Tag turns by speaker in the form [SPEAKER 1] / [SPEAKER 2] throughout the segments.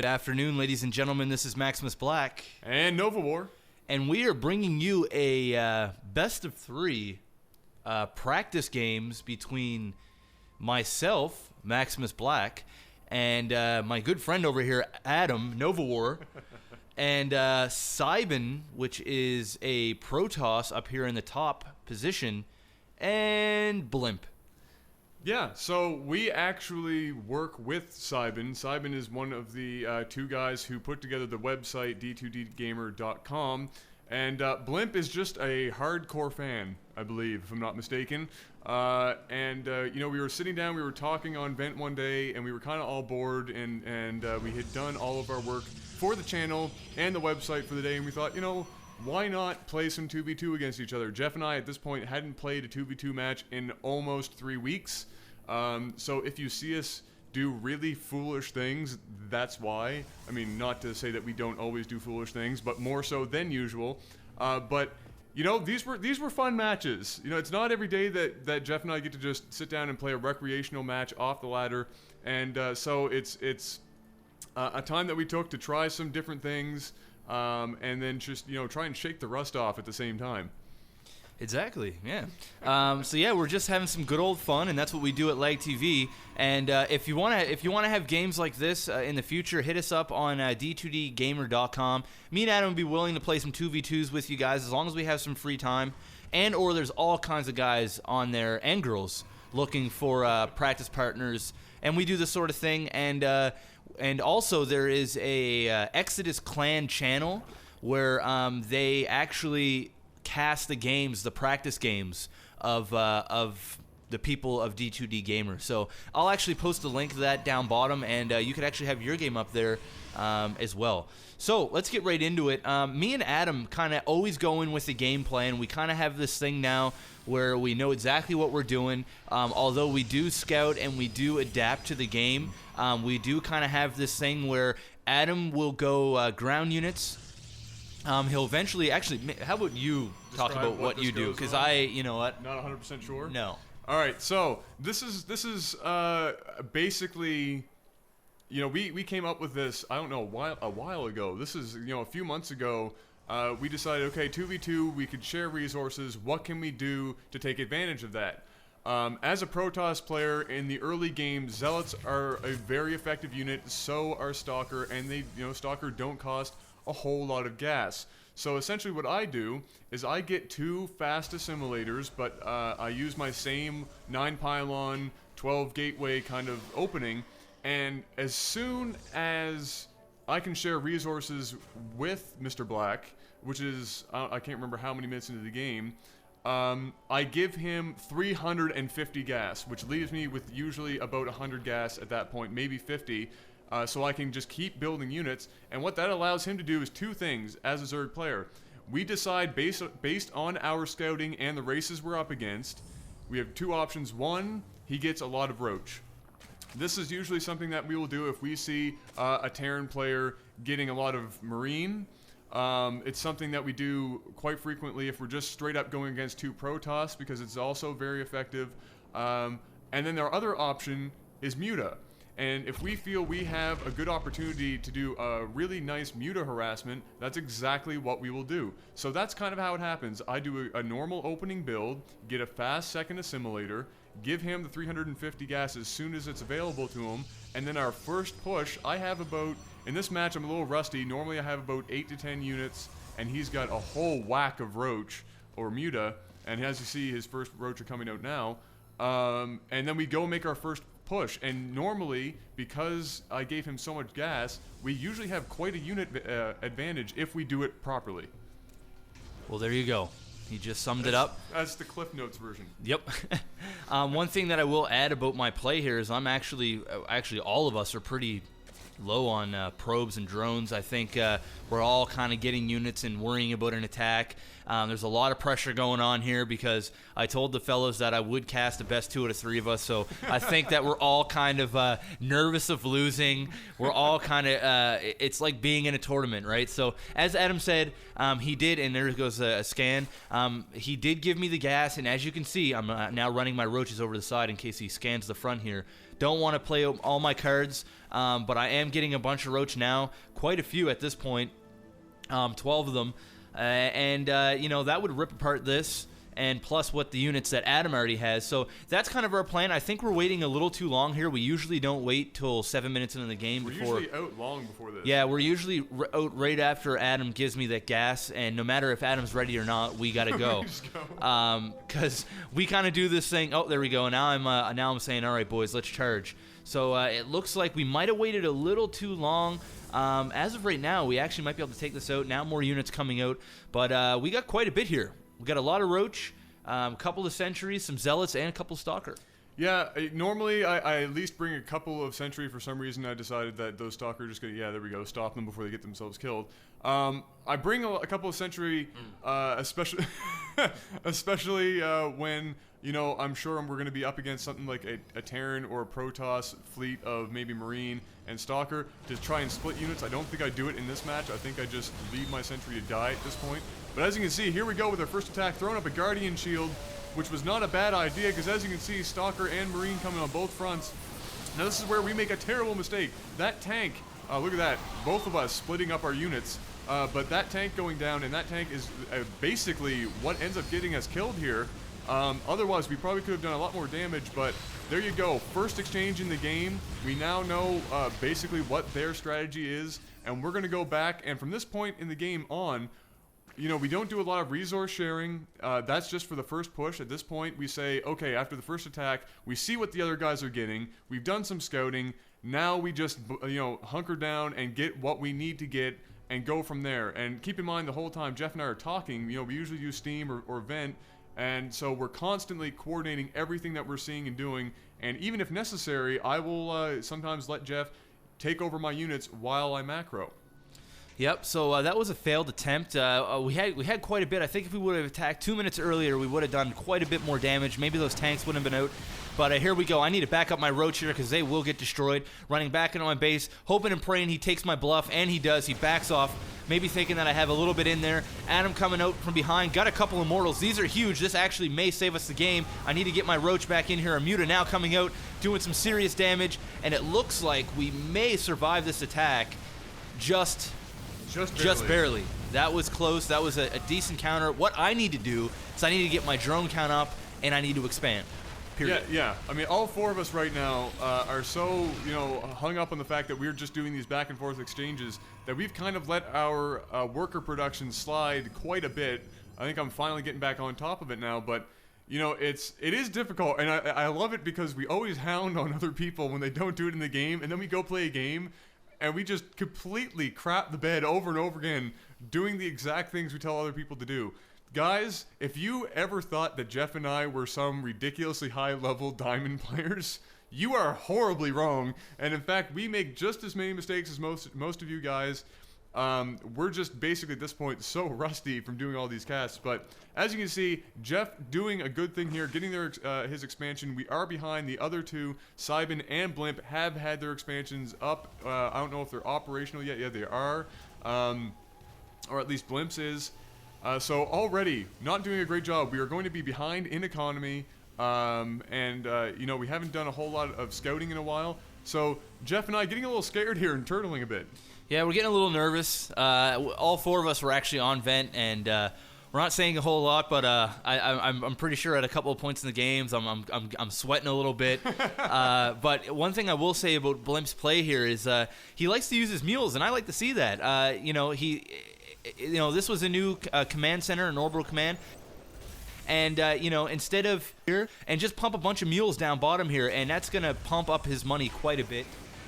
[SPEAKER 1] Good afternoon, ladies and gentlemen. This is MaximusBlack
[SPEAKER 2] and Novawar,
[SPEAKER 1] and we are bringing you a best of 3 practice games between myself, MaximusBlack, and my good friend over here, Adam Novawar, and SybeN, which is a Protoss up here in the top position, and Blimp.
[SPEAKER 2] Yeah, so we actually work with SybeN. SybeN is one of the 2 guys who put together the website d2dgamer.com, and Blimp is just a hardcore fan, I believe, if I'm not mistaken. You know, we were sitting down, we were talking on Vent one day, and we were kind of all bored, and we had done all of our work for the channel and the website for the day, and we thought, you know, why not play some 2v2 against each other? Jeff and I, at this point, hadn't played a 2v2 match in almost 3 weeks. So if you see us do really foolish things, that's why. I mean, not to say that we don't always do foolish things, but more so than usual. But you know, these were fun matches. You know, it's not every day that Jeff and I get to just sit down and play a recreational match off the ladder, and so it's a time that we took to try some different things. And then just, you know, try and shake the rust off at the same time.
[SPEAKER 1] Exactly, yeah. So yeah, we're just having some good old fun, and that's what we do at LAGTV. And if you wanna have games like this in the future, hit us up on d2dgamer.com. Me and Adam would be willing to play some 2v2s with you guys as long as we have some free time. And or there's all kinds of guys on there and girls looking for practice partners, and we do this sort of thing. And also there is a Exodus Clan channel where they actually cast the games, the practice games of the people of D2D Gamer. So I'll actually post a link to that down bottom, and you could actually have your game up there as well. So let's get right into it. Me and Adam kind of always go in with the game plan. We kind of have this thing now where we know exactly what we're doing. Although we do scout and we do adapt to the game, we do kind of have this thing where Adam will go ground units. He'll eventually, actually, how about you talk about what you do? Because you know what?
[SPEAKER 2] Not 100% sure?
[SPEAKER 1] No.
[SPEAKER 2] All right, so this is basically, you know, we came up with this, I don't know, a while ago. This is, you know, a few months ago. We decided, okay, 2v2, we could share resources. What can we do to take advantage of that? As a Protoss player in the early game, Zealots are a very effective unit, so are Stalker, and they, you know, Stalker don't cost a whole lot of gas. So essentially what I do is I get 2 fast assimilators, but I use my same 9 pylon, 12 gateway kind of opening, and as soon as I can share resources with Mr. Black, which is, I can't remember how many minutes into the game, I give him 350 gas, which leaves me with usually about 100 gas at that point, maybe 50, so I can just keep building units. And what that allows him to do is 2 things as a Zerg player. We decide based on our scouting and the races we're up against, we have 2 options. 1, he gets a lot of Roach. This is usually something that we will do if we see a Terran player getting a lot of Marine. It's something that we do quite frequently if we're just straight up going against 2 Protoss, because it's also very effective. And then our other option is Muta. And if we feel we have a good opportunity to do a really nice Muta harassment, that's exactly what we will do. So that's kind of how it happens. I do a normal opening build, get a fast second assimilator, give him the 350 gas as soon as it's available to him, and then our first push, I have about, in this match I'm a little rusty, normally I have about 8 to 10 units, and he's got a whole whack of Roach, or Muta, and as you see, his first Roach are coming out now, and then we go make our first push, and normally, because I gave him so much gas, we usually have quite a unit advantage if we do it properly.
[SPEAKER 1] Well, there you go. He just summed it up.
[SPEAKER 2] That's the Cliff Notes version.
[SPEAKER 1] Yep. One thing that I will add about my play here is I'm actually all of us are pretty low on probes and drones. I think we're all kind of getting units and worrying about an attack. There's a lot of pressure going on here because I told the fellows that I would cast the best 2 out of 3 of us, so I think that we're all kind of nervous of losing. We're all kind of, it's like being in a tournament, right? So as Adam said, he did, and there goes a scan, he did give me the gas, and as you can see, I'm now running my roaches over the side in case he scans the front here. Don't want to play all my cards, but I am getting a bunch of roach now, quite a few at this point, 12 of them, and that would rip apart this. And plus what the units that Adam already has. So that's kind of our plan. I think we're waiting a little too long here. We usually don't wait till 7 minutes into the game before.
[SPEAKER 2] We're usually out long before this.
[SPEAKER 1] Yeah, we're usually out right after Adam gives me that gas, and no matter if Adam's ready or not, we gotta go. Because we kind of do this thing. Oh, there we go. Now I'm saying, all right, boys, let's charge. So it looks like we might have waited a little too long. As of right now, we actually might be able to take this out. Now more units coming out, but we got quite a bit here. We got a lot of roach, a couple of sentries, some zealots, and a couple of stalker.
[SPEAKER 2] Yeah, normally I at least bring a couple of sentry. For some reason, I decided that those stalker are just gonna, there we go, stop them before they get themselves killed. I bring a couple of sentry, especially when I'm sure we're gonna be up against something like a Terran or a Protoss fleet of maybe Marine and Stalker to try and split units. I don't think I do it in this match. I think I just leave my sentry to die at this point. But as you can see, here we go with our first attack, throwing up a Guardian Shield, which was not a bad idea, because as you can see, Stalker and Marine coming on both fronts. Now this is where we make a terrible mistake. That tank, look at that, both of us splitting up our units, but that tank going down, and that tank is basically what ends up getting us killed here. Otherwise, we probably could have done a lot more damage, but there you go. First exchange in the game. We now know basically what their strategy is, and we're going to go back, and from this point in the game on, we don't do a lot of resource sharing. That's just for the first push. At this point, we say, okay, after the first attack, we see what the other guys are getting. We've done some scouting. Now we just, hunker down and get what we need to get and go from there. And keep in mind, the whole time Jeff and I are talking, we usually use Steam or Vent. And so we're constantly coordinating everything that we're seeing and doing. And even if necessary, I will sometimes let Jeff take over my units while I macro.
[SPEAKER 1] Yep, so that was a failed attempt. We had quite a bit. I think if we would have attacked 2 minutes earlier, we would have done quite a bit more damage. Maybe those tanks wouldn't have been out. But here we go. I need to back up my roach here because they will get destroyed. Running back into my base, hoping and praying he takes my bluff, and he does. He backs off, maybe thinking that I have a little bit in there. Adam coming out from behind. Got a couple of mortals. These are huge. This actually may save us the game. I need to get my roach back in here. Muta now coming out, doing some serious damage. And it looks like we may survive this attack just barely. That was close. That was a decent counter. What I need to do is I need to get my drone count up, and I need to expand. Period.
[SPEAKER 2] Yeah. I mean, all four of us right now are so, hung up on the fact that we're just doing these back and forth exchanges that we've kind of let our worker production slide quite a bit. I think I'm finally getting back on top of it now, but it is difficult, and I love it because we always hound on other people when they don't do it in the game, and then we go play a game, and we just completely crap the bed over and over again, doing the exact things we tell other people to do. Guys, if you ever thought that Jeff and I were some ridiculously high-level diamond players, you are horribly wrong. And in fact, we make just as many mistakes as most of you guys. We're just basically at this point so rusty from doing all these casts. But as you can see, Jeff doing a good thing here, getting his expansion. We are behind the other two. SybeN and Blimp have had their expansions up. I don't know if they're operational yet. Yeah, they are. Or at least Blimp's is. So already not doing a great job. We are going to be behind in economy. We haven't done a whole lot of scouting in a while. So Jeff and I getting a little scared here and turtling a bit.
[SPEAKER 1] Yeah, we're getting a little nervous. All four of us were actually on Vent, and we're not saying a whole lot, but I'm pretty sure at a couple of points in the games, I'm sweating a little bit. But one thing I will say about Blimp's play here is he likes to use his mules, and I like to see that. This was a new command center, an orbital command. And, instead of here, and just pump a bunch of mules down bottom here, and that's going to pump up his money quite a bit.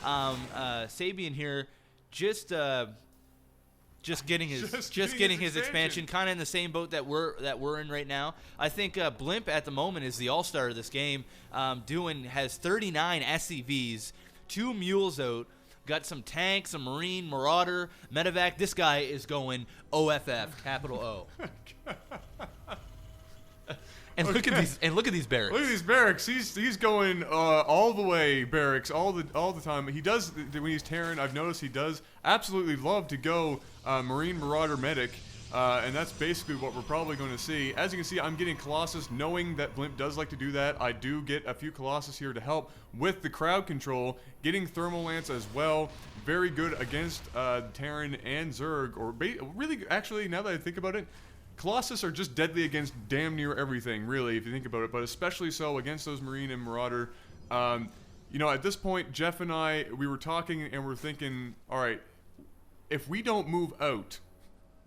[SPEAKER 1] SybeN here just getting his expansion, kind of in the same boat that we're in right now. I think Blimp at the moment is the all-star of this game. Has 39 SCVs, 2 mules out, got some tanks, a Marine, Marauder, Medevac. This guy is going OFF, capital O. And look at these barracks.
[SPEAKER 2] Look at these barracks. He's going all the way barracks all the time. He does when he's Terran. I've noticed he does absolutely love to go Marine, Marauder, Medic. And that's basically what we're probably going to see. As you can see, I'm getting Colossus, knowing that Blimp does like to do that. I do get a few Colossus here to help with the crowd control, getting Thermal Lance as well. Very good against Terran and Zerg, or really, actually, now that I think about it, Colossus are just deadly against damn near everything, really, if you think about it, but especially so against those Marine and Marauder. You know, at this point, Jeff and I, we were talking and we're thinking, all right, if we don't move out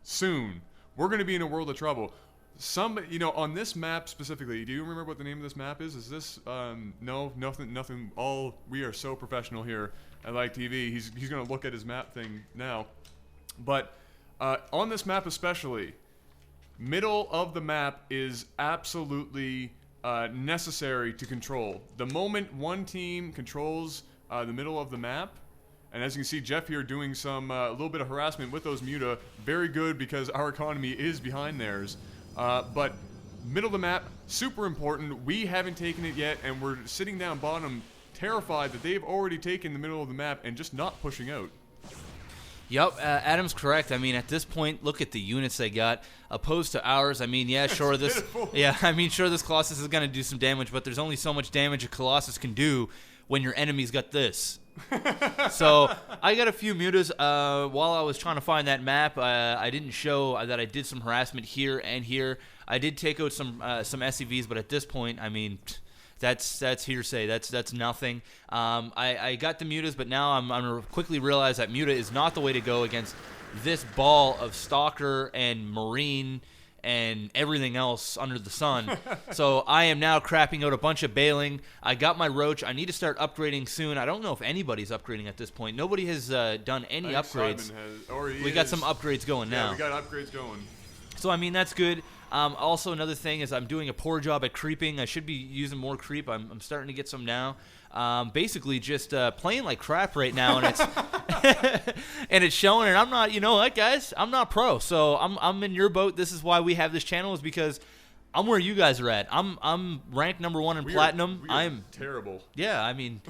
[SPEAKER 2] soon, we're going to be in a world of trouble. You know, on this map specifically, do you remember what the name of this map is? Is this, no, nothing, we are so professional here at LAGTV. He's going to look at his map thing now. But on this map especially, middle of the map is absolutely necessary to control. The moment one team controls the middle of the map, and as you can see, Jeff here doing some little bit of harassment with those Muta, very good because our economy is behind theirs. But middle of the map, super important. We haven't taken it yet, and we're sitting down bottom, terrified that they've already taken the middle of the map and just not pushing out.
[SPEAKER 1] Yep, Adam's correct. I mean, at this point, look at the units they got opposed to ours. I mean, yeah, sure, sure, this Colossus is going to do some damage, but there's only so much damage a Colossus can do when your enemy's got this. So I got a few mutas. While I was trying to find that map, I didn't show that I did some harassment here and here. I did take out some SCVs, but at this point, I mean, that's hearsay. That's nothing. I got the mutas, but now I'm gonna quickly realize that muta is not the way to go against this ball of Stalker and Marine and everything else under the sun. So I am now crapping out a bunch of bailing. I got my Roach. I need to start upgrading soon. I don't know if anybody's upgrading at this point. Nobody has done any upgrades. We got some upgrades going now.
[SPEAKER 2] Yeah, we got upgrades going.
[SPEAKER 1] So, I mean, that's good. Also, another thing is I'm doing a poor job at creeping. I should be using more creep. I'm starting to get some now. Basically, just playing like crap right now, and it's and it's showing. And I'm not, you know what, guys? I'm not pro, so I'm in your boat. This is why we have this channel, is because I'm where you guys are at. I'm ranked #1 in platinum. I'm
[SPEAKER 2] terrible.
[SPEAKER 1] Yeah, I mean,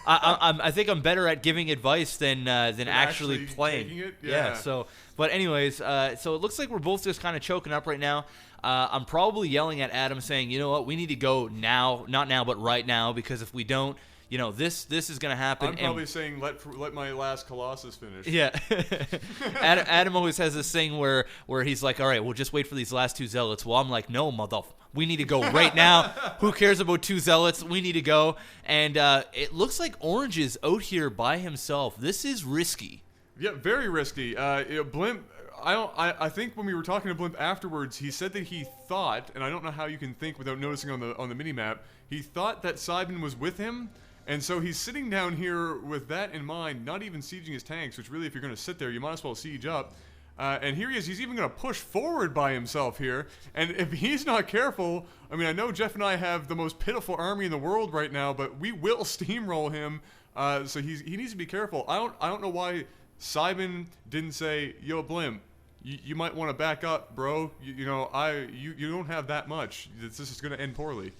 [SPEAKER 1] I think I'm better at giving advice than actually playing.
[SPEAKER 2] Taking it?
[SPEAKER 1] Yeah. So, but anyways, so it looks like we're both just kind of choking up right now. I'm probably yelling at Adam, saying, you know what, we need to go now, not now, but right now, because if we don't, you know, this is gonna happen.
[SPEAKER 2] I'm probably saying let my last Colossus finish.
[SPEAKER 1] Yeah. Adam always has this thing where he's like, all right, we'll just wait for these last 2 Zealots. Well, I'm like, no, we need to go right now. Who cares about 2 Zealots? We need to go. And it looks like Orange is out here by himself. This is risky.
[SPEAKER 2] Yeah, very risky. Blimp. I think when we were talking to Blimp afterwards, he said that he thought, and I don't know how you can think without noticing on the mini map, he thought that SybeN was with him. And so he's sitting down here with that in mind, not even sieging his tanks, which really, if you're going to sit there, you might as well siege up. And here he is. He's even going to push forward by himself here. And if he's not careful, I mean, I know Jeff and I have the most pitiful army in the world right now, but we will steamroll him. So he needs to be careful. I don't know why SybeN didn't say, yo, Blimp, you might want to back up, bro. You don't have that much. This is going to end poorly.